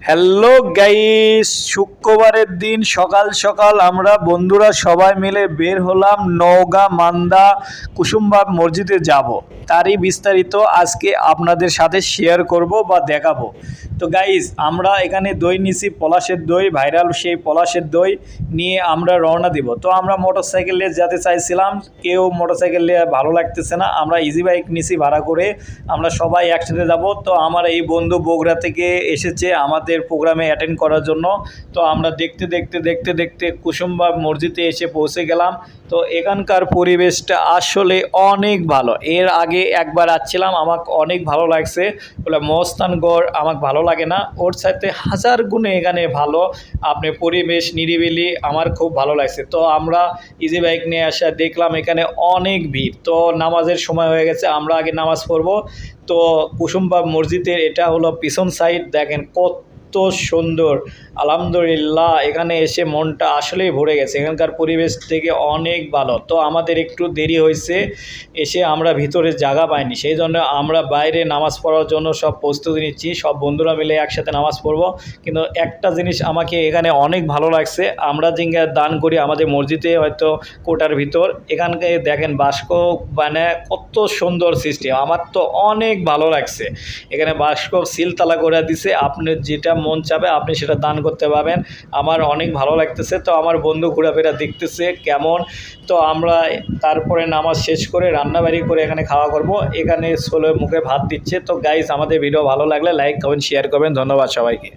Hello guys, শুক্রবারের দিন সকাল সকাল আমরা বন্ধুরা সবাই মিলে বের হলাম নওগাঁ মান্দা কুসুমবাগ মসজিদে যাব। তারই বিস্তারিত আজকে আপনাদের সাথে শেয়ার করব বা দেখাবো। তো গাইস, আমরা এখানে দই নিছি, পলাশের দই, ভাইরাল সেই পলাশের দই নিয়ে আমরা রওনা দিব। তো আমরা মোটরসাইকেল নিয়ে যেতে চাইছিলাম, কেউ মোটরসাইকেল নিয়ে ভালো লাগতেছে না, আমরা ইজি বাইক নিছি ভাড়া করে, আমরা সবাই একসাথে যাব। তো আমার এই বন্ধু বগুড়া থেকে এসেছে আমাদের প্রোগ্রামে অ্যাটেন্ড করার জন্য। তো আমরা দেখতে দেখতে দেখতে দেখতে কুসুমবাগ মসজিদে এসে পৌঁছে গেলাম। তো এখানকার পরিবেশটা আসলে অনেক ভালো। এর আগে একবার আসছিলাম, আমাকে অনেক ভালো লাগছে। বলে মহস্থানগড় আমাকে ভালো লাগে না, ওর সাথে হাজার গুণে এখানে ভালো। আপনি পরিবেশ নিরিবিলি, আমার খুব ভালো লাগছে। তো আমরা ইজি বাইক নিয়ে আসা দেখলাম এখানে অনেক ভিড়। তো নামাজের সময় হয়ে গেছে, আমরা আগে নামাজ পড়বো। তো কুসুমবাগ মসজিদের এটা হলো পিছন সাইড, দেখেন কত সুন্দর। আলহামদুলিল্লাহ, এখানে এসে মনটা আসলেই ভরে গেছে। এখানকার পরিবেশ থেকে অনেক ভালো। তো আমাদের একটু দেরি হয়েছে, এসে আমরা ভিতরে জায়গা পাইনি, সেই জন্য আমরা বাইরে নামাজ পড়ার জন্য সব প্রস্তুতি নিচ্ছি, সব বন্ধুরা মিলে একসাথে নামাজ পড়ব। কিন্তু একটা জিনিস আমাকে এখানে অনেক ভালো লাগছে, আমরা জিঙ্গা দান করি আমাদের মসজিদে হয়তো কোটার ভিতর, এখানকে দেখেন বাস্ক মানে কত সুন্দর সিস্টেম, আমার তো অনেক ভালো লাগছে। এখানে বাস্ক সিলতালা করে দিছে, আপনার যেটা মন চাবে আপনি সেটা দান করতে পারবেন। আমার অনেক ভালো লাগতেছে। তো আমার বন্ধু ঘোরাফেরা দেখতেছে কেমন। তো আমরা তারপরে নামাজ শেষ করে রান্নাবাড়ি করে এখানে খাওয়া করব। এখানে ছোলে মুখে ভাত দিচ্ছে। তো গাইস, আমাদের ভিডিও ভালো লাগলে লাইক কমেন্ট শেয়ার করবেন। ধন্যবাদ সবাইকে।